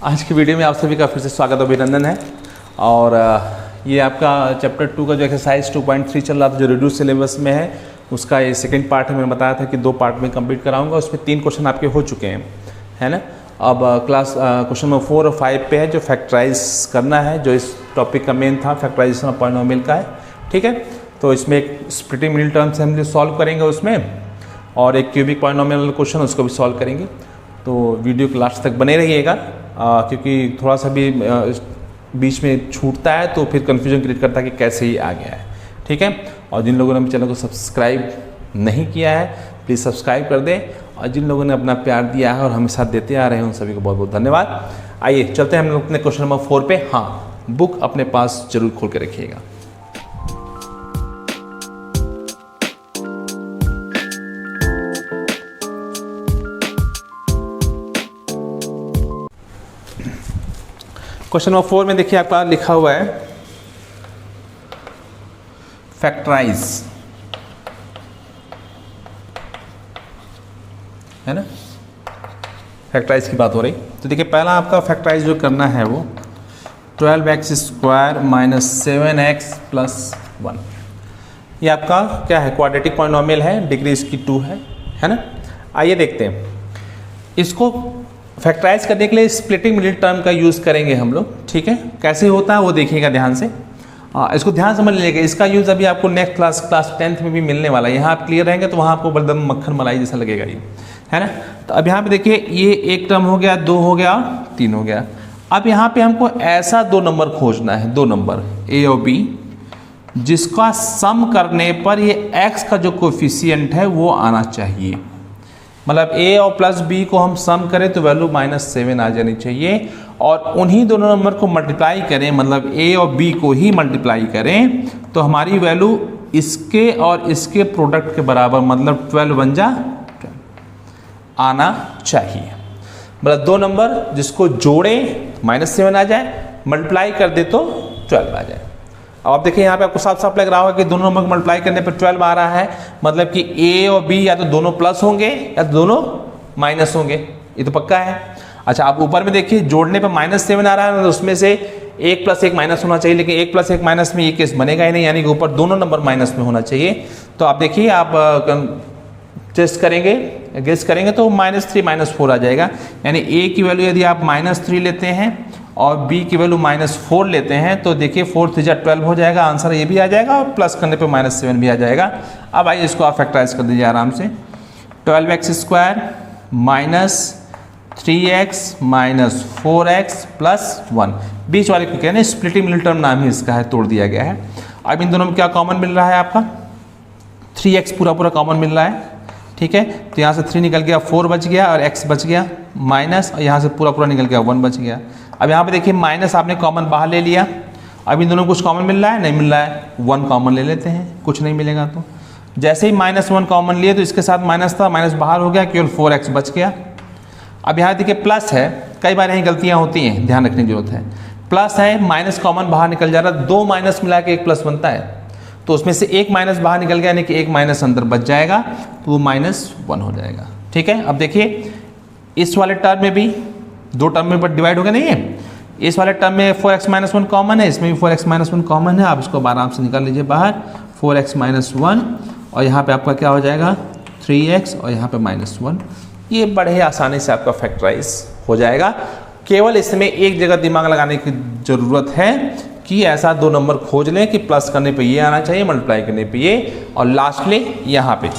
आज की वीडियो में आप सभी का फिर से स्वागत और अभिनंदन है। और ये आपका चैप्टर 2 का जो एक्सरसाइज 2.3 चल रहा था, जो रिड्यूस सिलेबस में है, उसका ये सेकंड पार्ट है। मैंने बताया था कि 2 पार्ट में कंप्लीट कराऊंगा। उसमें 3 क्वेश्चन आपके हो चुके हैं, है ना। अब क्लास क्वेश्चन नंबर 4 और 5 पे है, जो फैक्टराइज करना है, जो इस टॉपिक का मेन था, फैक्टराइजेशन ऑफ पॉलिनोमियल का है। ठीक है, तो इसमें एक स्प्लिटिंग मिडिल टर्म से हम जो सॉल्व करेंगे उसमें, और एक क्यूबिक पॉलिनोमियल क्वेश्चन उसको भी सॉल्व करेंगे। तो वीडियो के लास्ट तक बने रहिएगा, क्योंकि थोड़ा सा भी बीच में छूटता है तो फिर कन्फ्यूजन क्रिएट करता है कि कैसे ही आ गया है। ठीक है, और जिन लोगों ने चैनल को सब्सक्राइब नहीं किया है प्लीज़ सब्सक्राइब कर दें, और जिन लोगों ने अपना प्यार दिया है और हमें साथ देते आ रहे हैं उन सभी को बहुत बहुत धन्यवाद। आइए चलते हैं हम लोग अपने क्वेश्चन नंबर 4 पे। हाँ, बुक अपने पास जरूर खोल के रखिएगा। क्वेश्चन नंबर 4 में देखिए आपका लिखा हुआ है फैक्टराइज, है ना। फैक्टराइज की बात हो रही, तो देखिए पहला आपका फैक्टराइज जो करना है वो 12x square minus 7x plus 1। ये आपका क्या है, क्वाड्रेटिक पॉलिनोमियल है, डिग्री इसकी 2 है ना। आइए देखते हैं इसको फैक्टराइज करने के लिए स्प्लिटिंग मिडिल टर्म का यूज़ करेंगे हम लोग। ठीक है, कैसे होता है वो देखिएगा ध्यान से, इसको ध्यान समझ लीजिएगा। इसका यूज़ अभी आपको नेक्स्ट क्लास 10th में भी मिलने वाला है। यहाँ आप क्लियर रहेंगे तो वहाँ आपको बलदम मक्खन मलाई जैसा लगेगा ये, है ना। तो अब यहाँ पे देखिए ये एक टर्म हो गया, 2 हो गया, 3 हो गया। अब यहाँ पे हमको ऐसा 2 नंबर खोजना है, 2 नंबर ए और बी, जिसका सम करने पर ये x का जो कोफिशिएंट है वो आना चाहिए। मतलब a और प्लस b को हम सम करें तो वैल्यू -7 आ जानी चाहिए, और उन्हीं दोनों नंबर को मल्टीप्लाई करें, मतलब a और b को ही मल्टीप्लाई करें तो हमारी वैल्यू इसके और इसके प्रोडक्ट के बराबर, मतलब 12 बन जा 12 आना चाहिए। मतलब 2 नंबर जिसको जोड़े -7 आ जाए, मल्टीप्लाई कर दे तो 12 आ जाए। अब आप देखिए यहाँ पे आपको साफ साफ लग रहा होगा कि दोनों नंबर को मल्टीप्लाई करने पर 12 आ रहा है, मतलब कि a और b या तो दोनों प्लस होंगे या तो दोनों माइनस होंगे, ये तो पक्का है। अच्छा, आप ऊपर में देखिए जोड़ने पर -7 आ रहा है, तो उसमें से 1 + 1 माइनस होना चाहिए, लेकिन 1 + 1 माइनस में ये केस बनेगा ही नहीं, यानी कि ऊपर दोनों नंबर माइनस में होना चाहिए। तो आप देखिए, आप टेस्ट करेंगे, गेस करेंगे तो -3 -4 आ जाएगा। यानी a की वैल्यू यदि आप -3 लेते हैं और b की वैल्यू -4 लेते हैं तो देखिए 4 × 3 = 12 हो जाएगा, आंसर ये भी आ जाएगा, और प्लस करने पे -7 भी आ जाएगा। अब आइए इसको आप फैक्टराइज कर दीजिए आराम से। 12x square minus 3x minus 4x plus 1, बीच वाले को कहते हैं स्प्लिटिंग मिडिल टर्म, नाम ही इसका है, तोड़ दिया गया है। अब इन दोनों में क्या कॉमन मिल रहा है, आपका 3x पूरा कॉमन मिल रहा है। ठीक है, तो यहाँ से 3 निकल गया, 4 बच गया और x बच गया माइनस, और यहाँ से पूरा निकल गया, 1 बच गया। अब यहाँ पे देखिए माइनस आपने कॉमन बाहर ले लिया। अब इन दोनों कुछ कॉमन मिल रहा है, नहीं मिल रहा है, 1 कॉमन ले लेते हैं, कुछ नहीं मिलेगा। तो जैसे ही -1 कॉमन लिए तो इसके साथ माइनस था, माइनस बाहर हो गया, केवल 4x बच गया। अब यहाँ देखिए प्लस है, कई बार यहीं गलतियाँ होती हैं, ध्यान रखने की जरूरत है। प्लस है, माइनस कॉमन बाहर निकल जा रहा है, 2 माइनस मिला के 1 प्लस बनता है, तो उसमें से 1 माइनस बाहर निकल गया, यानी कि 1 माइनस अंदर बच जाएगा, तो वो -1 हो जाएगा। ठीक है, अब देखिए इस वाले टर्म में भी 2 टर्म में पर डिवाइड हो गया नहीं है, इस वाले टर्म में 4x - 1 कॉमन है, इसमें भी 4x - 1 कॉमन है। आप इसको आराम से निकाल लीजिए बाहर, 4x - 1, और यहाँ पे आपका क्या हो जाएगा 3x, और यहाँ पे -1। ये बड़े आसानी से आपका फैक्टराइज हो जाएगा। केवल इसमें एक जगह दिमाग लगाने की ज़रूरत है कि ऐसा 2 नंबर खोज लें कि प्लस करने पे ये आना चाहिए, मल्टीप्लाई करने पे ये, और लास्टली यहाँ पे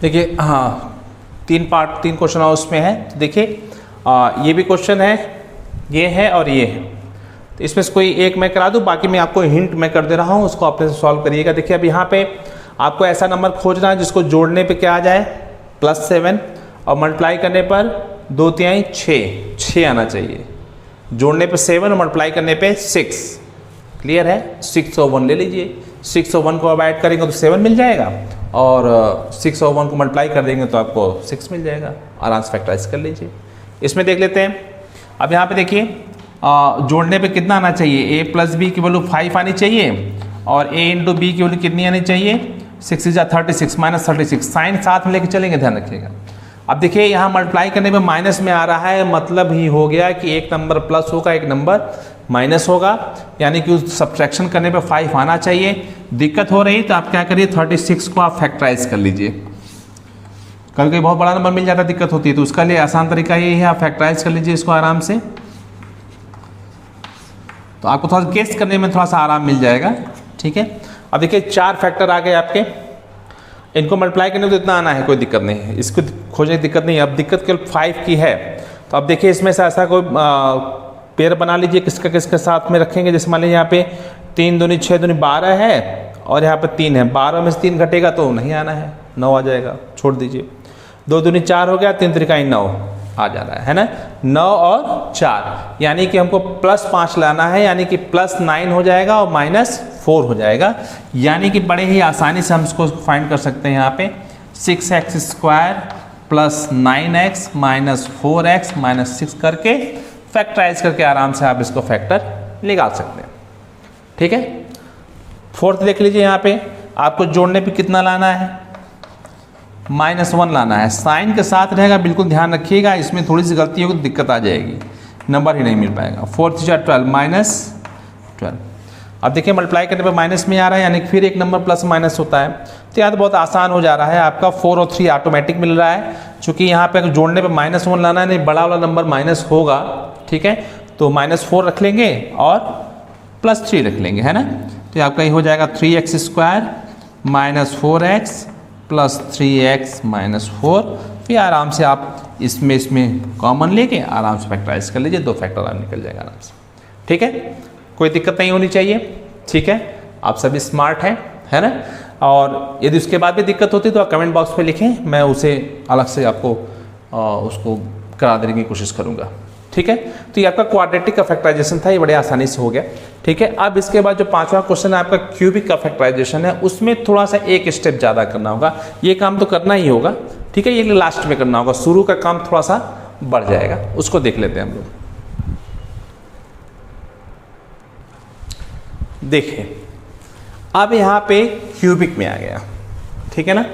देखिए, हाँ 3 क्वेश्चन और उसमें है। तो देखिए ये भी क्वेश्चन है, ये है और ये है, तो इसमें से कोई एक मैं करा दूँ, बाकी मैं आपको हिंट मैं कर दे रहा हूँ, उसको आप सॉल्व करिएगा। देखिए अब यहाँ पे आपको ऐसा नंबर खोजना है जिसको जोड़ने पे क्या आ जाए +7, और मल्टीप्लाई करने पर 2 तिहाई 6 आना चाहिए। जोड़ने पे 7 और मल्टीप्लाई करने पे 6, क्लियर है। 6 और 1 ले लीजिए, 6 और 1 को अब ऐड करेंगे तो 7 मिल जाएगा, और 6 और 1 को मल्टीप्लाई कर देंगे तो आपको 6 मिल जाएगा। आराम से फैक्टराइज कर लीजिए। इसमें देख लेते हैं, अब यहाँ पे देखिए जोड़ने पे कितना आना चाहिए, a + b की वैल्यू 5 आनी चाहिए, और a × b की वैल्यू कितनी आनी चाहिए 6 × 36 -36, साइन साथ में लेके चलेंगे, ध्यान रखिएगा। अब देखिए यहाँ मल्टीप्लाई करने में माइनस में आ रहा है, मतलब ही हो गया कि एक नंबर प्लस होगा एक नंबर माइनस होगा, यानी कि उस सब्ट्रैक्शन करने पे 5 आना चाहिए। दिक्कत हो रही तो आप क्या करिए 36 को आप फैक्टराइज कर लीजिए। कभी कभी बहुत बड़ा नंबर मिल जाता है, दिक्कत होती है, तो उसका लिए आसान तरीका यही है, आप फैक्टराइज कर लीजिए इसको आराम से, तो आपको थोड़ा गेस करने में थोड़ा सा आराम मिल जाएगा। ठीक है, अब देखिए 4 फैक्टर आ गए आपके, इनको मल्टीप्लाई करने में तो इतना आना है, कोई दिक्कत नहीं है, इसको खोजने की दिक्कत नहीं है। अब दिक्कत केवल 5 की है, तो अब देखिए इसमें से ऐसा कोई पेयर बना लीजिए, किसका किसके साथ में रखेंगे। जैसे मान लीजिए यहाँ पे 3 दूनी 6 दूनी 12 है और यहाँ पे 3 है, 12 में से 3 घटेगा तो नहीं आना है, 9 आ जाएगा, छोड़ दीजिए। 2 दूनी 4 हो गया, 3 त्रिकाई 9 आ जा रहा है ना, 9 और 4, यानी कि हमको +5 लाना है, यानी कि +9 हो जाएगा और -4 हो जाएगा, यानी कि बड़े ही आसानी से हम इसको फाइंड कर सकते हैं। यहाँ पे 6x² + 9x - 4x - 6 करके फैक्टराइज करके आराम से आप इसको फैक्टर निकाल सकते हैं। ठीक है, 4th देख लीजिए, यहाँ पे आपको जोड़ने पे कितना लाना है, -1 लाना है, साइन के साथ रहेगा, बिल्कुल ध्यान रखिएगा, इसमें थोड़ी सी गलती होगी तो दिक्कत आ जाएगी, नंबर ही नहीं मिल पाएगा। 4 × 12 -12। अब देखिए मल्टीप्लाई करने पे माइनस में आ रहा है, यानी फिर एक नंबर प्लस माइनस होता है, तो यहाँ तो बहुत आसान हो जा रहा है आपका। 4 और 3 ऑटोमेटिक मिल रहा है, चूँकि यहाँ पे जोड़ने पे -1 लाना है, नहीं बड़ा वाला नंबर माइनस होगा। ठीक है, तो -4 रख लेंगे और +3 रख लेंगे, है ना, तो आपका ये हो जाएगा 3x² - 4x + 3x - 4। फिर आराम से आप इसमें कॉमन लेके आराम से फैक्टराइज कर लीजिए, 2 फैक्टर निकल जाएगा आराम से। ठीक है, कोई दिक्कत नहीं होनी चाहिए। ठीक है, आप सभी स्मार्ट हैं, है ना, और यदि उसके बाद भी दिक्कत होती है तो आप कमेंट बॉक्स पे लिखें, मैं उसे अलग से आपको उसको करा देने की कोशिश करूँगा। ठीक है, तो ये आपका क्वाड्रेटिक का फैक्टराइजेशन था, ये बड़े आसानी से हो गया। ठीक है, अब इसके बाद जो 5वां क्वेश्चन है आपका क्यूबिक का फैक्टराइजेशन है, उसमें थोड़ा सा एक स्टेप ज़्यादा करना होगा, ये काम तो करना ही होगा। ठीक है, ये लास्ट में करना होगा, शुरू का काम थोड़ा सा बढ़ जाएगा, उसको देख लेते हैं हम लोग। देखिए अब यहाँ पे क्यूबिक में आ गया, ठीक है ना।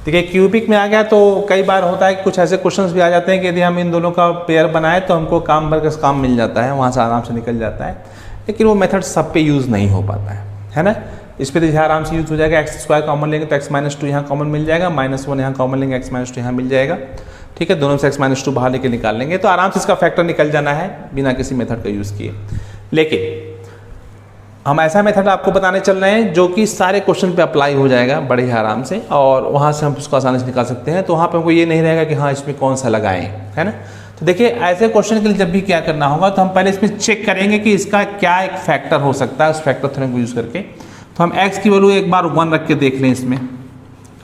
देखिए क्यूबिक में आ गया तो कई बार होता है कि कुछ ऐसे क्वेश्चंस भी आ जाते हैं कि यदि हम इन दोनों का पेयर बनाए तो हमको काम भर का काम मिल जाता है, वहाँ से आराम से निकल जाता है, लेकिन वो मेथड सब पे यूज़ नहीं हो पाता है ना। इस पर देखिए आराम से यूज़ हो जाएगा, x² कॉमन लेंगे तो x - 2 यहाँ कॉमन मिल जाएगा, -1 यहाँ कॉमन लेंगे, x - 2 यहाँ मिल जाएगा। ठीक है, दोनों से x - 2 बाहर लेके निकाल लेंगे तो आराम से इसका फैक्टर निकल जाना है बिना किसी मेथड का यूज़ किए। लेकिन हम ऐसा मेथड आपको बताने चल रहे हैं जो कि सारे क्वेश्चन पे अप्लाई हो जाएगा बड़े ही आराम से, और वहाँ से हम उसको आसानी से निकाल सकते हैं। तो वहाँ पे हमको ये नहीं रहेगा कि हाँ इसमें कौन सा लगाएं, है ना। तो देखिए ऐसे क्वेश्चन के लिए जब भी क्या करना होगा तो हम पहले इसमें चेक करेंगे कि इसका क्या एक फैक्टर हो सकता है, उस फैक्टर थ्योरम को यूज़ करके। तो हम x की वैल्यू एक बार 1 रख के देख लें इसमें,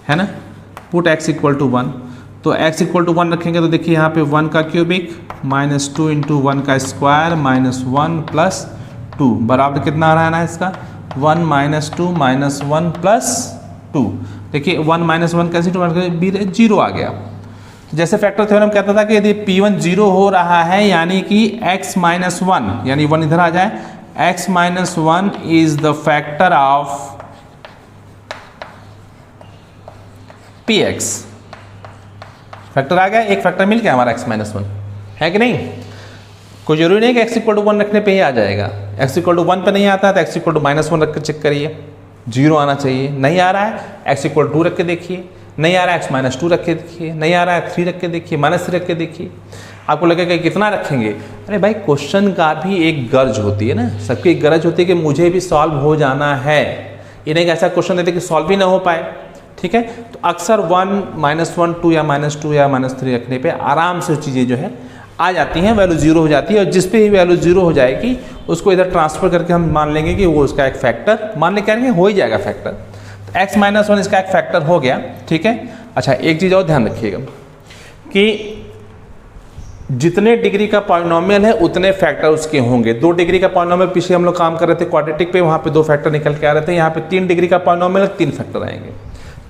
है ना, पुट x = 1। तो x = 1 रखेंगे तो देखिए यहाँ पे 1 का क्यूबिक -2 × 1 का स्क्वायर -1 + 2 बराबर कितना आ रहा है ना इसका 1 - 2 - 1 + 2। देखिए 1 - 1 कैसे 0 आ गया। जैसे फैक्टर थ्योरम कहता था कि यदि P1 0 हो रहा है यानी कि x - 1 यानी 1 इधर आ जाए, x - 1 is the factor of Px। Factor आ गया, एक फैक्टर मिल गया हमारा x - 1, है कि नहीं। कोई जरूरी नहीं कि x = 1 रखने पे ही आ जाएगा, x = 1 पे नहीं आता है तो x = -1 रख के चेक करिए, 0 आना चाहिए। नहीं आ रहा है x = 2 रख के देखिए, नहीं आ रहा है x - 2 रख के देखिए, नहीं आ रहा है 3 रख के देखिए, -3 रख के देखिए। आपको लगेगा कि कितना रखेंगे, अरे भाई क्वेश्चन का भी एक गर्ज होती है ना, सबकी एक गरज होती है कि मुझे भी सॉल्व हो जाना है, ये नहीं कि ऐसा क्वेश्चन देते कि सॉल्व ही ना हो पाए। ठीक है, तो अक्सर 1 -1 2 या -2 या -3 रखने पे आराम से चीज़ें जो है आ जाती हैं, वैल्यू 0 हो जाती है, और जिस पे ही वैल्यू 0 हो जाएगी उसको इधर ट्रांसफर करके हम मान लेंगे कि वो उसका एक फैक्टर मान ले, कहेंगे हो ही जाएगा फैक्टर। तो x - 1 इसका एक फैक्टर हो गया। ठीक है, अच्छा एक चीज़ और ध्यान रखिएगा कि जितने डिग्री का पॉलिनोमियल है उतने फैक्टर उसके होंगे। 2 डिग्री का पॉलिनोमियल पीछे हम लोग काम कर रहे थे क्वाड्रेटिक पे, वहाँ पे 2 फैक्टर निकल के आ रहे थे, यहाँ पे 3 डिग्री का पॉलिनोमियल 3 फैक्टर आएंगे,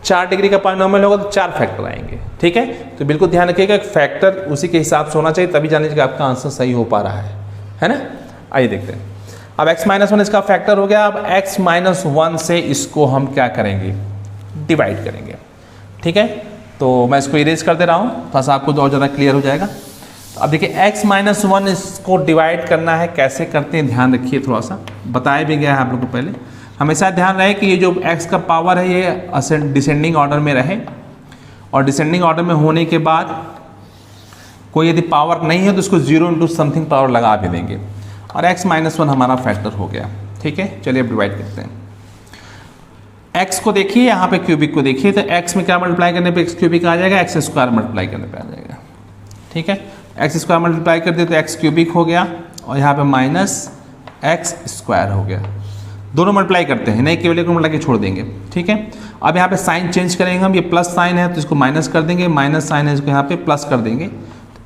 4 डिग्री का पॉलिनोमियल होगा तो 4 फैक्टर आएंगे। ठीक है, तो बिल्कुल ध्यान रखिएगा फैक्टर उसी के हिसाब से होना चाहिए, तभी जानिए कि आपका आंसर सही हो पा रहा है ना। आइए देखते हैं, अब x - 1 इसका फैक्टर हो गया। अब x - 1 से इसको हम क्या करेंगे, डिवाइड करेंगे। ठीक है, तो मैं इसको इरेज कर दे रहा हूँ, थोड़ा सा आपको और ज़्यादा क्लियर हो जाएगा। तो अब देखिए x माइनस 1 इसको डिवाइड करना है, कैसे करते हैं ध्यान रखिए, थोड़ा सा बताया भी गया है आप लोग को पहले। हमेशा ध्यान रहे कि ये जो x का पावर है ये डिसेंडिंग ऑर्डर में रहे, और डिसेंडिंग ऑर्डर में होने के बाद कोई यदि पावर नहीं है तो उसको 0 इंटू समथिंग पावर लगा भी देंगे, और x माइनस 1 हमारा फैक्टर हो गया। ठीक है, चलिए अब डिवाइड करते हैं। x को देखिए, यहाँ पे क्यूबिक को देखिए, तो x में क्या मल्टीप्लाई करने पे x क्यूबिक आ जाएगा, x स्क्वायर मल्टीप्लाई करने पे आ जाएगा। ठीक है, x स्क्वायर मल्टीप्लाई कर दिए तो x क्यूबिक हो गया, और यहाँ पे माइनस x स्क्वायर हो गया। दोनों मल्टीप्लाई करते हैं, नहीं केवल एक को मल्टीप्लाई के छोड़ देंगे। ठीक है, अब यहाँ पे साइन चेंज करेंगे हम, ये प्लस साइन है तो इसको माइनस कर देंगे, माइनस साइन है इसको यहाँ पे प्लस कर देंगे।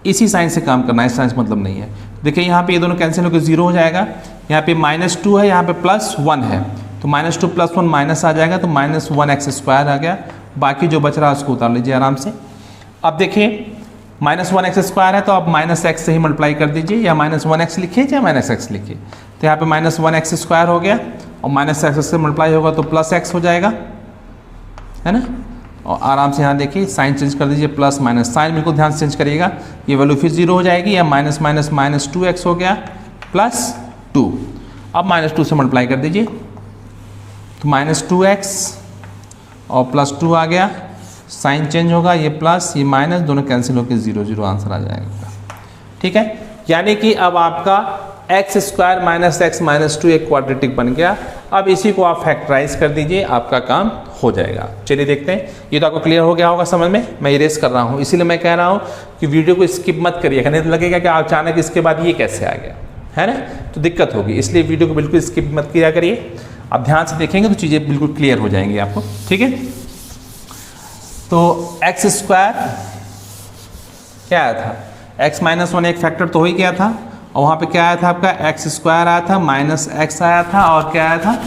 इसी साइन से काम करना है, इस साइन से मतलब नहीं है। देखिए यहाँ पे ये दोनों कैंसिल होकर 0 हो जाएगा, यहाँ पे -2 है, यहाँ पे +1 है, तो -2 + 1 माइनस आ जाएगा, तो -1x स्क्वायर आ गया। बाकी जो बच रहा है उसको उतार लीजिए आराम से। अब देखिए -1x स्क्वायर है तो आप -x से ही मल्टीप्लाई कर दीजिए, या -1x लिखिए या -x लिखिए। तो यहाँ पे -1x स्क्वायर हो गया, और -x से मल्टीप्लाई होगा तो +x हो जाएगा, है ना। और आराम से यहाँ देखिए साइन चेंज कर दीजिए, प्लस माइनस साइन बिल्कुल ध्यान से चेंज करिएगा, ये वैल्यू फिर 0 हो जाएगी, या माइनस माइनस -2x हो गया +2। अब -2 से मल्टीप्लाई कर दीजिए तो -2x और +2 आ गया, साइन चेंज होगा, ये प्लस ये माइनस दोनों कैंसिल होकर 0 0 आंसर आ जाएगा। ठीक है, यानी कि अब आपका x स्क्वायर -x -2 एक क्वाड्रेटिक बन गया। अब इसी को आप फैक्टराइज कर दीजिए, आपका काम हो जाएगा। चलिए देखते हैं, ये तो आपको क्लियर हो गया होगा समझ में, मैं इरेज कर रहा हूँ, इसीलिए मैं कह रहा हूँ कि वीडियो को स्किप मत करिएगा, नहीं तो लगेगा कि अचानक इसके बाद ये कैसे आ गया, है ना, तो दिक्कत होगी। इसलिए वीडियो को बिल्कुल स्किप मत किया करिए, आप ध्यान से देखेंगे तो चीज़ें बिल्कुल क्लियर हो जाएंगी आपको। ठीक है, तो x स्क्वायर क्या आया था, x -1 एक फैक्टर तो हो ही गया था, और वहाँ पे क्या आया था आपका x स्क्वायर आया था, -x आया था, और क्या आया था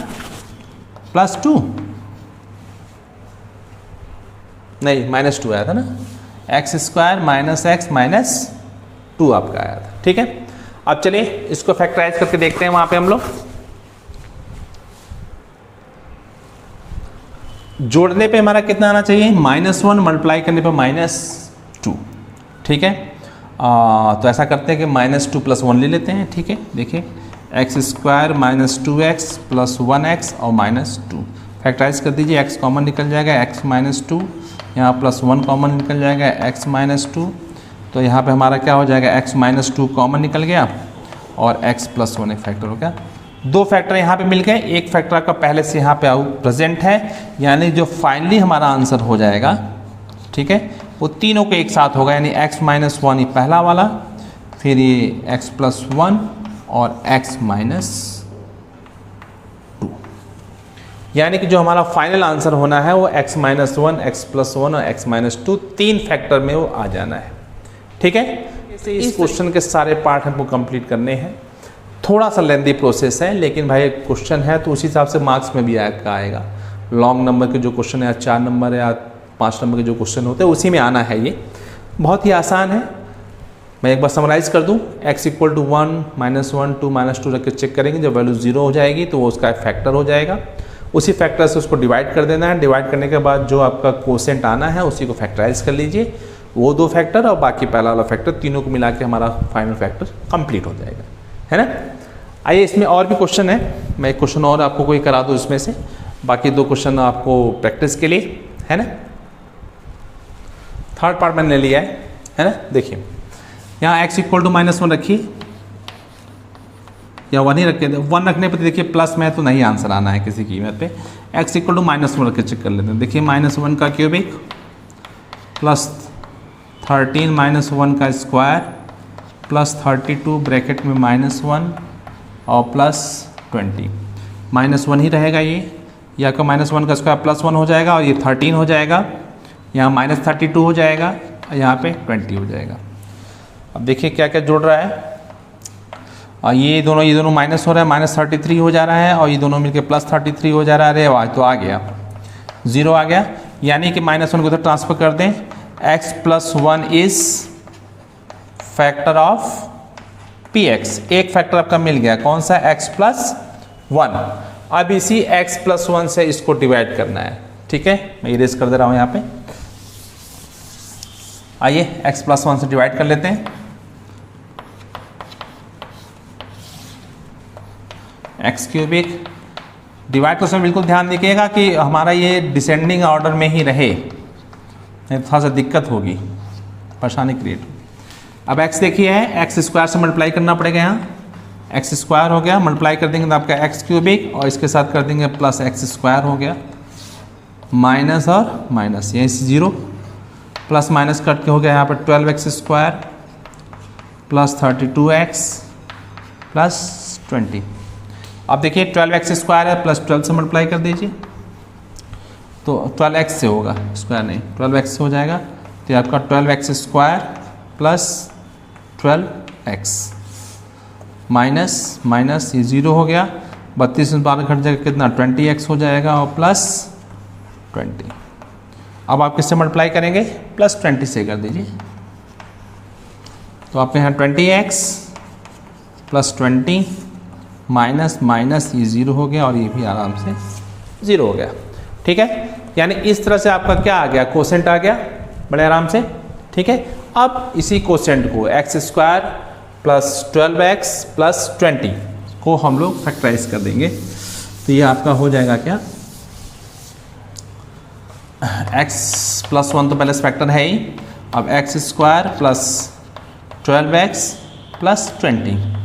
+2, नहीं -2 आया था ना, x स्क्वायर -x -2 आपका आया था। ठीक है, अब चलिए इसको फैक्टराइज करके देखते हैं। वहाँ पे हम लोग जोड़ने पे हमारा कितना आना चाहिए, -1 मल्टीप्लाई करने पे -2। ठीक है, तो ऐसा करते हैं कि -2 + 1 ले लेते हैं। ठीक है, देखिए x स्क्वायर -2x + 1x और -2 फैक्टराइज कर दीजिए, x कॉमन निकल जाएगा, x -2, यहाँ +1 कॉमन निकल जाएगा, x -2, तो यहाँ पे हमारा क्या हो जाएगा, x -2 कॉमन निकल गया, और x + 1 एक फैक्टर हो गया। दो फैक्टर यहाँ पे मिल गए, एक फैक्टर का पहले से यहाँ पे प्रेजेंट है, यानी जो फाइनली हमारा आंसर हो जाएगा, ठीक है, वो तीनों के एक साथ होगा, यानी x -1 ये पहला वाला, फिर ये x + 1 और x -2, यानी कि जो हमारा फाइनल आंसर होना है वो x -1, x + 1 और x -2 तीन फैक्टर में वो आ जाना है। ठीक है, इस क्वेश्चन के सारे पार्ट हमको कंप्लीट करने हैं। थोड़ा सा लेंदी प्रोसेस है, लेकिन भाई क्वेश्चन है तो उसी हिसाब से मार्क्स में भी आएगा। लॉन्ग नंबर के जो क्वेश्चन है, 4 नंबर या 5 नंबर के जो क्वेश्चन होते हैं उसी में आना है। ये बहुत ही आसान है, मैं एक बार समराइज़ कर दूं, x = 1 -1 2 -2 रख के चेक करेंगे, जब वैल्यू 0 हो जाएगी तो वो उसका फैक्टर हो जाएगा, उसी फैक्टर से उसको डिवाइड कर देना है। डिवाइड करने के बाद जो आपका क्वोशिएंट आना है उसी को फैक्टराइज कर लीजिए, वो दो फैक्टर और बाकी पहला वाला फैक्टर, तीनों को मिला के हमारा फाइनल फैक्टर कंप्लीट हो जाएगा, है ना। आइए इसमें और भी क्वेश्चन है, मैं एक क्वेश्चन और आपको कोई करा दूँ इसमें से, बाकी 2 क्वेश्चन आपको प्रैक्टिस के लिए, है ना। थर्ड पार्ट मैंने लिया है ना। देखिए यहाँ x = -1 रखिए, या 1 ही रखे, 1 रखने पर देखिए प्लस में तो नहीं आंसर आना है किसी कीमत पे। x = -1 रख के चेक कर लेते हैं। देखिए -1 का क्यूबिक प्लस 13 -1 का स्क्वायर प्लस 32 ब्रैकेट में -1 और प्लस 20, -1 ही रहेगा ये, या का -1 का स्क्वायर +1 हो जाएगा, और ये 13 हो जाएगा, यहाँ -32 हो जाएगा, और यहाँ पे 20 हो जाएगा। अब देखिए क्या क्या जुड़ रहा है, और ये दोनों माइनस हो रहा है, -33 हो जा रहा है, और ये दोनों मिलके +33 हो जा रहा है। अरे वाह, तो आ गया 0 आ गया, यानी कि -1 को उधर ट्रांसफर कर दें। x + 1 is factor of px, एक फैक्टर आपका मिल गया, कौन सा, x + 1। अब इसी x + 1 से इसको डिवाइड करना है। ठीक है, मैं इरेज कर दे रहा हूँ यहाँ पे। आइए x प्लस 1 से डिवाइड कर लेते हैं। एक्स क्यूबिक डिवाइड करने में बिल्कुल ध्यान दीजिएगा कि हमारा ये डिसेंडिंग ऑर्डर में ही रहे, नहीं थोड़ा सा दिक्कत होगी, परेशानी क्रिएट होगी। अब x देखिए है, एक्स स्क्वायर से मल्टीप्लाई करना पड़ेगा, यहाँ एक्स स्क्वायर हो गया, मल्टीप्लाई कर देंगे तो आपका एक्स क्यूबिक और इसके साथ कर देंगे प्लस एक्स स्क्वायर हो गया, माइनस और माइनस यहीं से 0, प्लस माइनस कट के हो गया यहाँ पर 12x square plus 32x plus 20। अब देखिए 12x स्क्वायर है प्लस 12 से मल्टीप्लाई कर दीजिए तो 12x से होगा, स्क्वायर नहीं 12x से हो जाएगा, तो ये आपका 12x square plus 12x minus minus ये 0 हो गया, 32 में 12 घट जाएगा कितना 20x हो जाएगा और प्लस 20। अब आप किससे मल्टीप्लाई करेंगे, प्लस 20 से कर दीजिए, तो आपके यहाँ 20x प्लस 20 माइनस माइनस ये 0 हो गया और ये भी आराम से 0 हो गया। ठीक है, यानी इस तरह से आपका क्या आ गया, कोसेंट आ गया बड़े आराम से। ठीक है, अब इसी कोसेंट को x square plus 12x plus 20 को हम लोग फैक्टराइज कर देंगे, तो ये आपका हो जाएगा क्या, x प्लस 1 तो पहले फैक्टर है ही, अब x square plus 12x plus 20।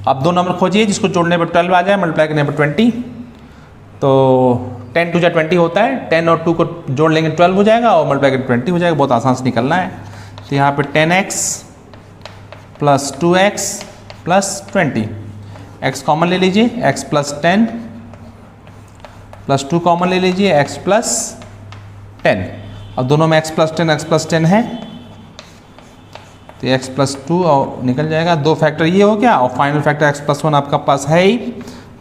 अब दो नंबर खोजिए जिसको जोड़ने पर 12 आ जाए, मल्टीप्लाई करने पर 20, तो 10 2 20 होता है, 10 और 2 को जोड़ लेंगे 12 हो जाएगा और मल्टीप्लाई करके 20 हो जाएगा, बहुत आसान से निकलना है। तो यहाँ पे 10x plus 2x plus 20, x common ले लीजिए, x प्लस 10 प्लस 2 कॉमन ले लीजिए, x प्लस 10, अब दोनों में x प्लस 10 है तो x प्लस 2 और निकल जाएगा, दो फैक्टर ये हो गया और फाइनल फैक्टर x प्लस 1 आपका पास है ही,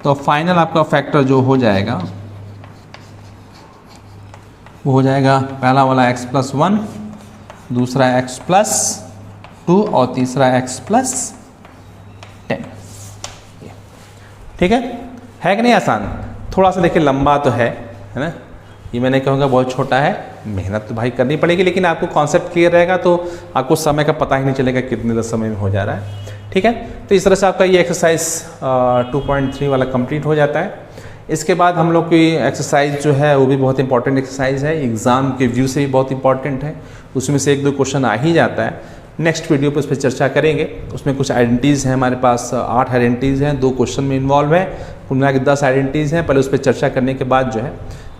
तो फाइनल आपका फैक्टर जो हो जाएगा वो हो जाएगा पहला वाला x प्लस 1, दूसरा x प्लस 2 और तीसरा x प्लस 10। ठीक है कि नहीं आसान, थोड़ा सा देखिए लंबा तो है ना, ये मैंने कहूँगा बहुत छोटा है, मेहनत तो भाई करनी पड़ेगी, लेकिन आपको कॉन्सेप्ट क्लियर रहेगा तो आपको समय का पता ही नहीं चलेगा कितने समय में हो जा रहा है। ठीक है, तो इस तरह से आपका ये एक्सरसाइज 2.3 वाला कंप्लीट हो जाता है। इसके बाद हम लोग की एक्सरसाइज जो है वो भी बहुत इंपॉर्टेंट एक्सरसाइज है, एग्ज़ाम के व्यू से भी बहुत इंपॉर्टेंट है, उसमें से 1-2 क्वेश्चन आ ही जाता है। नेक्स्ट वीडियो पर उस पर चर्चा करेंगे, उसमें कुछ आइडेंटिटीज़ हैं हमारे पास, 8 आइडेंटिटीज़ हैं, 2 क्वेश्चन में इन्वॉल्व है, कुल मिला के 10 आइडेंटिटीज़ हैं। पहले उस पर चर्चा करने के बाद जो है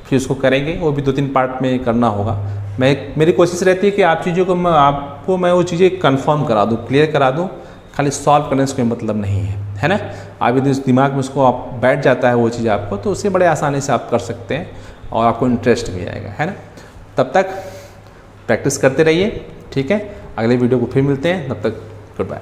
फिर उसको करेंगे, वो भी 2-3 पार्ट में करना होगा। मेरी कोशिश रहती है कि आप चीज़ों को आपको मैं वो चीज़ें कंफर्म करा दूँ, क्लियर करा दूँ, खाली सॉल्व करने से कोई मतलब नहीं है ना। आप यदि दिमाग में उसको आप बैठ जाता है वो चीज़ आपको, तो उसे बड़े आसानी से आप कर सकते हैं और आपको इंटरेस्ट भी आएगा, है ना। तब तक प्रैक्टिस करते रहिए, ठीक है। अगले वीडियो को फिर मिलते हैं, तब तक गुड बाय।